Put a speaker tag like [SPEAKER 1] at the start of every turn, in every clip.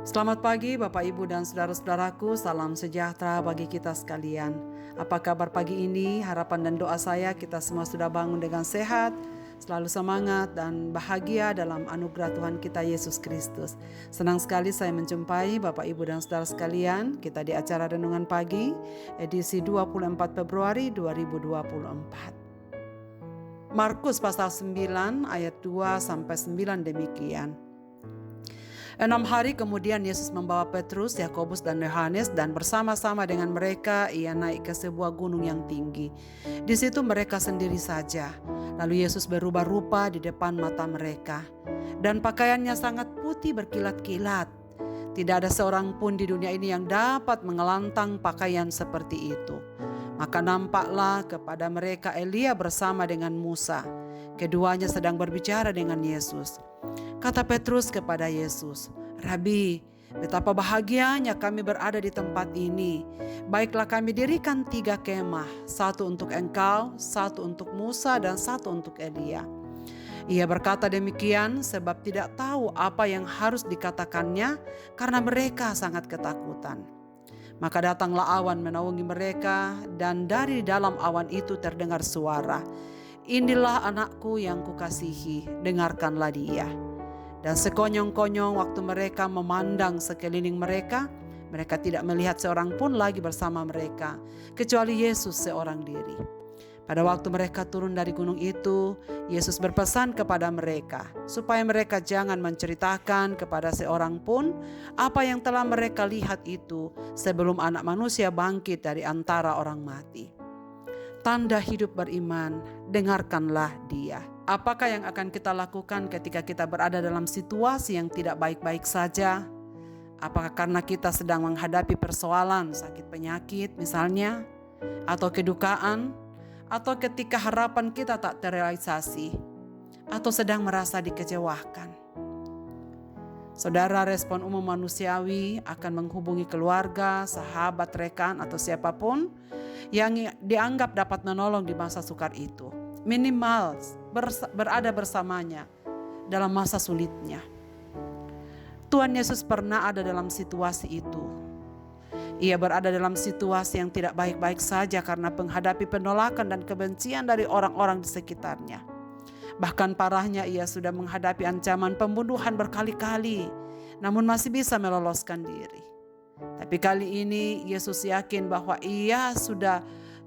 [SPEAKER 1] Selamat pagi Bapak Ibu dan saudara-saudaraku, salam sejahtera bagi kita sekalian. Apa kabar pagi ini? Harapan dan doa saya kita semua sudah bangun dengan sehat, selalu semangat dan bahagia dalam anugerah Tuhan kita Yesus Kristus. Senang sekali saya menjumpai Bapak Ibu dan saudara sekalian, kita di acara Renungan Pagi, edisi 24 Februari 2024. Markus pasal 9 ayat 2-9 demikian. 6 hari kemudian Yesus membawa Petrus, Yakobus dan Yohanes dan bersama-sama dengan mereka ia naik ke sebuah gunung yang tinggi. Di situ mereka sendiri saja. Lalu Yesus berubah rupa di depan mata mereka. Dan pakaiannya sangat putih berkilat-kilat. Tidak ada seorang pun di dunia ini yang dapat mengelantang pakaian seperti itu. Maka nampaklah kepada mereka Elia bersama dengan Musa. Keduanya sedang berbicara dengan Yesus. Kata Petrus kepada Yesus, "Rabi, betapa bahagianya kami berada di tempat ini. Baiklah kami dirikan 3 kemah, 1 untuk engkau, 1 untuk Musa, dan 1 untuk Elia." Ia berkata demikian sebab tidak tahu apa yang harus dikatakannya karena mereka sangat ketakutan. Maka datanglah awan menaungi mereka dan dari dalam awan itu terdengar suara, "Inilah anakku yang kukasihi, dengarkanlah dia." Dan sekonyong-konyong waktu mereka memandang sekeliling mereka, mereka tidak melihat seorang pun lagi bersama mereka, kecuali Yesus seorang diri. Pada waktu mereka turun dari gunung itu, Yesus berpesan kepada mereka, supaya mereka jangan menceritakan kepada seorang pun apa yang telah mereka lihat itu sebelum Anak Manusia bangkit dari antara orang mati. Tanda hidup beriman, dengarkanlah dia. Apakah yang akan kita lakukan ketika kita berada dalam situasi yang tidak baik-baik saja? Apakah karena kita sedang menghadapi persoalan sakit penyakit misalnya? Atau kedukaan? Atau ketika harapan kita tak terrealisasi? Atau sedang merasa dikecewakan? Saudara, respon umum manusiawi akan menghubungi keluarga, sahabat, rekan, atau siapapun yang dianggap dapat menolong di masa sukar itu. Minimal berada bersamanya dalam masa sulitnya. Tuhan Yesus pernah ada dalam situasi itu. Ia berada dalam situasi yang tidak baik-baik saja karena menghadapi penolakan dan kebencian dari orang-orang di sekitarnya. Bahkan parahnya ia sudah menghadapi ancaman pembunuhan berkali-kali, namun masih bisa meloloskan diri. Tapi kali ini Yesus yakin bahwa ia sudah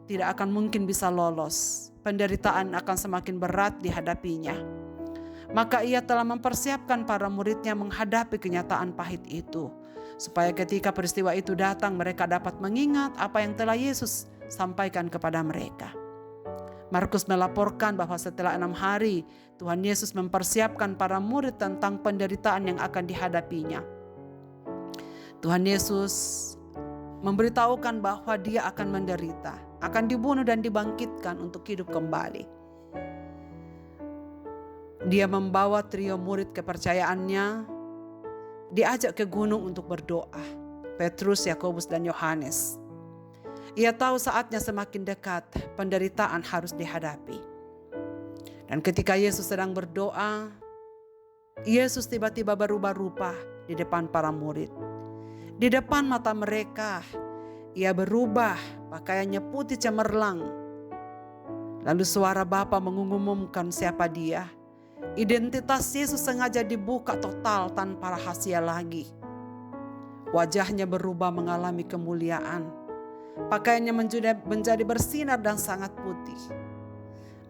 [SPEAKER 1] tidak akan mungkin bisa lolos. Penderitaan akan semakin berat dihadapinya. Maka ia telah mempersiapkan para muridnya menghadapi kenyataan pahit itu, supaya ketika peristiwa itu datang mereka dapat mengingat apa yang telah Yesus sampaikan kepada mereka. Markus melaporkan bahwa setelah 6 hari Tuhan Yesus mempersiapkan para murid tentang penderitaan yang akan dihadapinya. Tuhan Yesus memberitahukan bahwa dia akan menderita, akan dibunuh dan dibangkitkan untuk hidup kembali. Dia membawa trio murid kepercayaannya, diajak ke gunung untuk berdoa, Petrus, Yakobus, dan Yohanes. Ia tahu saatnya semakin dekat, penderitaan harus dihadapi. Dan ketika Yesus sedang berdoa, Yesus tiba-tiba berubah rupa di depan para murid. Di depan mata mereka, ia berubah, pakaiannya putih cemerlang. Lalu suara Bapa mengumumkan siapa dia. Identitas Yesus sengaja dibuka total tanpa rahasia lagi. Wajahnya berubah mengalami kemuliaan. Pakaiannya menjadi bersinar dan sangat putih.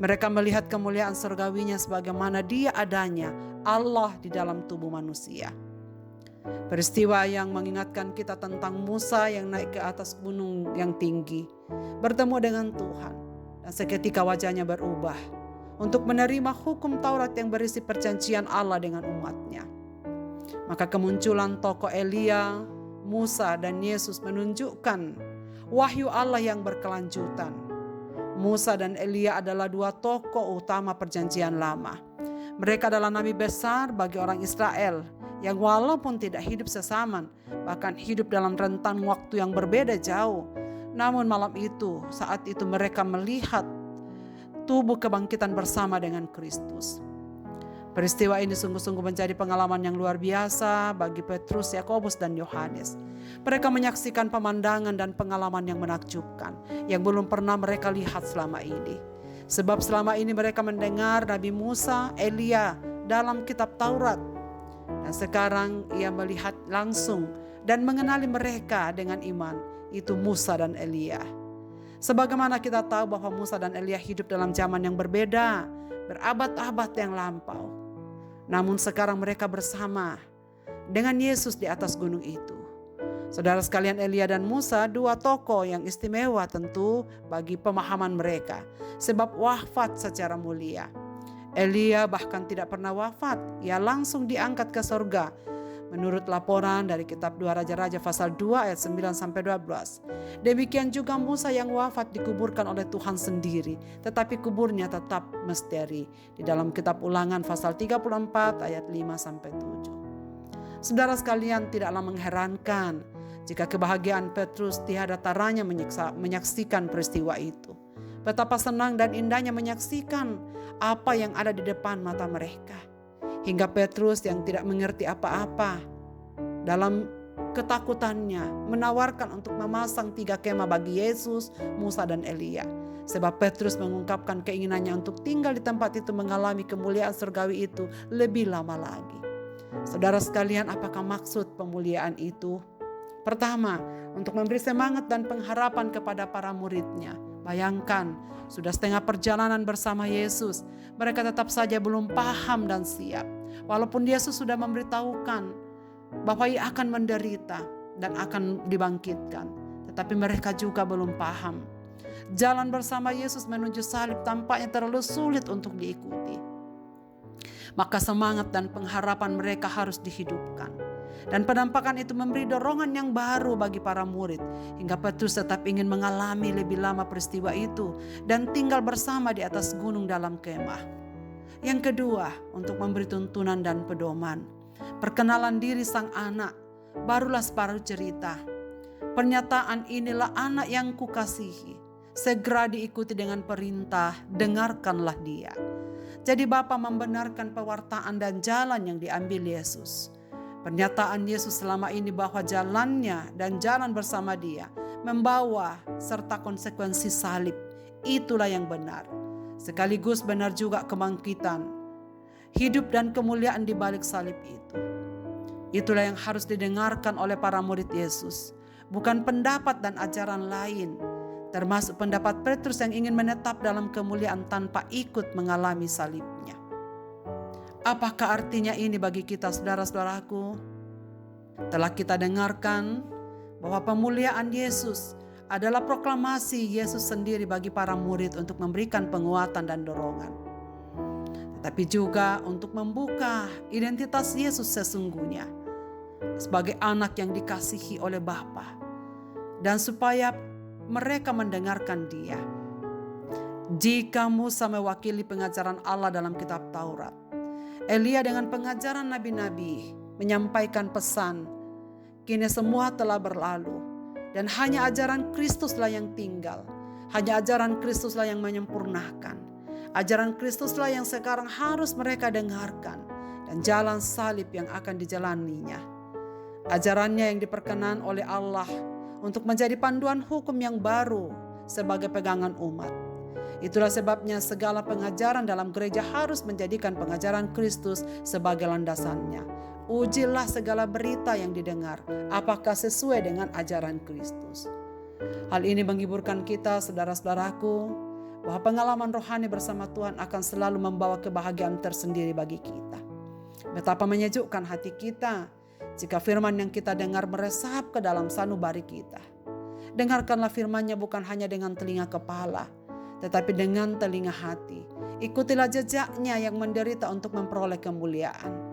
[SPEAKER 1] Mereka melihat kemuliaan surgawinya sebagaimana dia adanya, Allah di dalam tubuh manusia. Peristiwa yang mengingatkan kita tentang Musa yang naik ke atas gunung yang tinggi, bertemu dengan Tuhan, dan seketika wajahnya berubah untuk menerima hukum Taurat yang berisi perjanjian Allah dengan umatnya. Maka kemunculan tokoh Elia, Musa, dan Yesus menunjukkan wahyu Allah yang berkelanjutan. Musa dan Elia adalah 2 tokoh utama perjanjian lama. Mereka adalah nabi besar bagi orang Israel yang walaupun tidak hidup sesaman, bahkan hidup dalam rentan waktu yang berbeda jauh. Namun saat itu mereka melihat tubuh kebangkitan bersama dengan Kristus. Peristiwa ini sungguh-sungguh menjadi pengalaman yang luar biasa bagi Petrus, Yakobus, dan Yohanes. Mereka menyaksikan pemandangan dan pengalaman yang menakjubkan yang belum pernah mereka lihat selama ini. Sebab selama ini mereka mendengar Nabi Musa, Elia dalam kitab Taurat. Dan sekarang ia melihat langsung dan mengenali mereka dengan iman, itu Musa dan Elia. Sebagaimana kita tahu bahwa Musa dan Elia hidup dalam zaman yang berbeda, berabad-abad yang lampau. Namun sekarang mereka bersama dengan Yesus di atas gunung itu. Saudara sekalian, Elia dan Musa dua tokoh yang istimewa tentu bagi pemahaman mereka, sebab wafat secara mulia. Elia bahkan tidak pernah wafat, ia langsung diangkat ke surga. Menurut laporan dari kitab 2 Raja-Raja pasal 2 ayat 9-12. Demikian juga Musa yang wafat dikuburkan oleh Tuhan sendiri, tetapi kuburnya tetap misteri. Di dalam kitab Ulangan pasal 34 ayat 5-7. Saudara sekalian, tidaklah mengherankan jika kebahagiaan Petrus tiada taranya menyaksikan peristiwa itu. Betapa senang dan indahnya menyaksikan apa yang ada di depan mata mereka. Hingga Petrus yang tidak mengerti apa-apa dalam ketakutannya menawarkan untuk memasang 3 kemah bagi Yesus, Musa, dan Elia. Sebab Petrus mengungkapkan keinginannya untuk tinggal di tempat itu mengalami kemuliaan surgawi itu lebih lama lagi. Saudara sekalian, apakah maksud pemuliaan itu? Pertama, untuk memberi semangat dan pengharapan kepada para muridnya. Bayangkan, sudah setengah perjalanan bersama Yesus, mereka tetap saja belum paham dan siap. Walaupun Yesus sudah memberitahukan bahwa ia akan menderita dan akan dibangkitkan, tetapi mereka juga belum paham. Jalan bersama Yesus menuju salib tampaknya terlalu sulit untuk diikuti. Maka semangat dan pengharapan mereka harus dihidupkan. Dan penampakan itu memberi dorongan yang baru bagi para murid, hingga Petrus tetap ingin mengalami lebih lama peristiwa itu dan tinggal bersama di atas gunung dalam kemah. Yang kedua, untuk memberi tuntunan dan pedoman. Perkenalan diri sang anak, barulah separuh cerita. Pernyataan, inilah anak yang kukasihi, segera diikuti dengan perintah, dengarkanlah dia. Jadi Bapa membenarkan pewartaan dan jalan yang diambil Yesus. Pernyataan Yesus selama ini bahwa jalannya dan jalan bersama dia membawa serta konsekuensi salib, itulah yang benar. Sekaligus benar juga kebangkitan, hidup dan kemuliaan di balik salib itu. Itulah yang harus didengarkan oleh para murid Yesus, bukan pendapat dan ajaran lain, termasuk pendapat Petrus yang ingin menetap dalam kemuliaan tanpa ikut mengalami salibnya. Apakah artinya ini bagi kita, saudara-saudaraku? Telah kita dengarkan bahwa pemuliaan Yesus adalah proklamasi Yesus sendiri bagi para murid untuk memberikan penguatan dan dorongan. Tetapi juga untuk membuka identitas Yesus sesungguhnya sebagai anak yang dikasihi oleh Bapa, dan supaya mereka mendengarkan dia. Jika Musa mewakili pengajaran Allah dalam kitab Taurat, Elia dengan pengajaran nabi-nabi menyampaikan pesan, kini semua telah berlalu dan hanya ajaran Kristuslah yang tinggal. Hanya ajaran Kristuslah yang menyempurnakan. Ajaran Kristuslah yang sekarang harus mereka dengarkan dan jalan salib yang akan dijalaninya. Ajarannya yang diperkenan oleh Allah untuk menjadi panduan hukum yang baru sebagai pegangan umat. Itulah sebabnya segala pengajaran dalam gereja harus menjadikan pengajaran Kristus sebagai landasannya. Ujilah segala berita yang didengar, apakah sesuai dengan ajaran Kristus. Hal ini menghiburkan kita, saudara-saudaraku, bahwa pengalaman rohani bersama Tuhan akan selalu membawa kebahagiaan tersendiri bagi kita. Betapa menyejukkan hati kita jika firman yang kita dengar meresap ke dalam sanubari kita. Dengarkanlah firman-Nya bukan hanya dengan telinga kepala, tetapi dengan telinga hati. Ikutilah jejaknya yang menderita untuk memperoleh kemuliaan.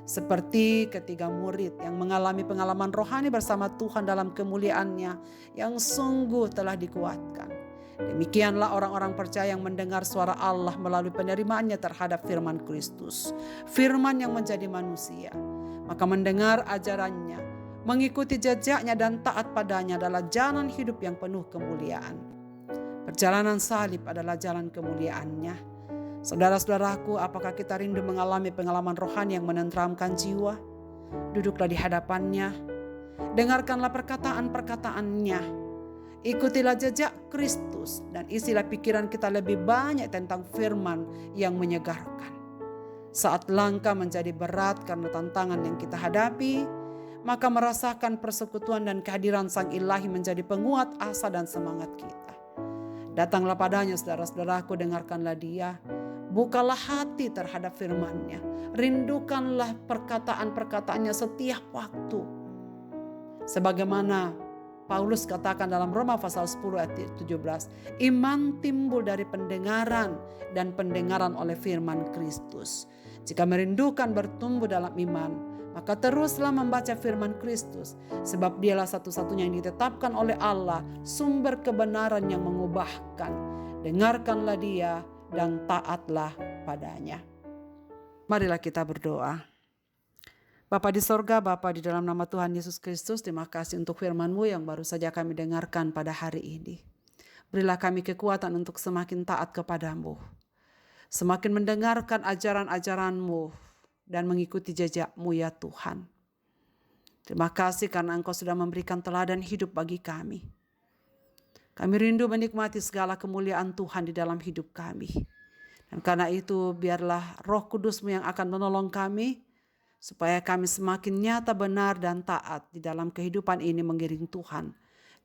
[SPEAKER 1] Seperti ketiga murid yang mengalami pengalaman rohani bersama Tuhan dalam kemuliaan-Nya yang sungguh telah dikuatkan. Demikianlah orang-orang percaya yang mendengar suara Allah melalui penerimaannya terhadap firman Kristus, firman yang menjadi manusia. Maka mendengar ajarannya, mengikuti jejaknya dan taat padanya adalah jalan hidup yang penuh kemuliaan. Perjalanan salib adalah jalan kemuliaannya. Saudara-saudaraku, apakah kita rindu mengalami pengalaman rohani yang menenteramkan jiwa? Duduklah di hadapannya, dengarkanlah perkataan-perkataannya, ikutilah jejak Kristus, dan isilah pikiran kita lebih banyak tentang firman yang menyegarkan. Saat langkah menjadi berat karena tantangan yang kita hadapi, maka merasakan persekutuan dan kehadiran Sang Ilahi menjadi penguat asa dan semangat kita. Datanglah padanya saudara-saudaraku, dengarkanlah Dia. Bukalah hati terhadap firman-Nya. Rindukanlah perkataan-perkataannya setiap waktu. Sebagaimana Paulus katakan dalam Roma pasal 10 ayat 17, iman timbul dari pendengaran dan pendengaran oleh firman Kristus. Jika merindukan bertumbuh dalam iman, maka teruslah membaca firman Kristus, sebab Dialah satu-satunya yang ditetapkan oleh Allah, sumber kebenaran yang mengubahkan. Dengarkanlah Dia dan taatlah padanya. Marilah kita berdoa. Bapa di sorga, Bapa di dalam nama Tuhan Yesus Kristus, terima kasih untuk firman-Mu yang baru saja kami dengarkan pada hari ini. Berilah kami kekuatan untuk semakin taat kepadamu, semakin mendengarkan ajaran-ajaran-Mu dan mengikuti jejak-Mu ya Tuhan. Terima kasih karena Engkau sudah memberikan teladan hidup bagi kami. Kami rindu menikmati segala kemuliaan Tuhan di dalam hidup kami. Dan karena itu biarlah Roh Kudus-Mu yang akan menolong kami, supaya kami semakin nyata, benar, dan taat di dalam kehidupan ini mengiring Tuhan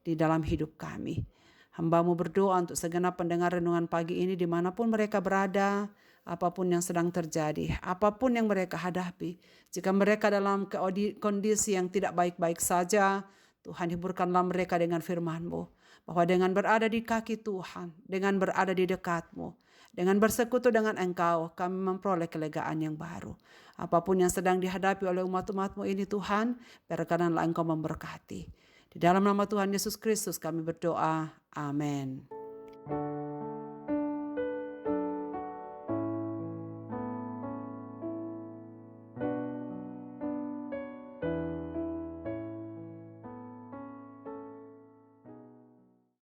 [SPEAKER 1] di dalam hidup kami. Hamba-Mu berdoa untuk segenap pendengar renungan pagi ini dimanapun mereka berada, apapun yang sedang terjadi, apapun yang mereka hadapi. Jika mereka dalam kondisi yang tidak baik-baik saja, Tuhan hiburkanlah mereka dengan firman-Mu, bahwa dengan berada di kaki Tuhan, dengan berada di dekat-Mu, dengan bersekutu dengan Engkau, kami memperoleh kelegaan yang baru. Apapun yang sedang dihadapi oleh umat-umat-Mu ini Tuhan, biarkanlah Engkau memberkati. Di dalam nama Tuhan Yesus Kristus kami berdoa. Amin.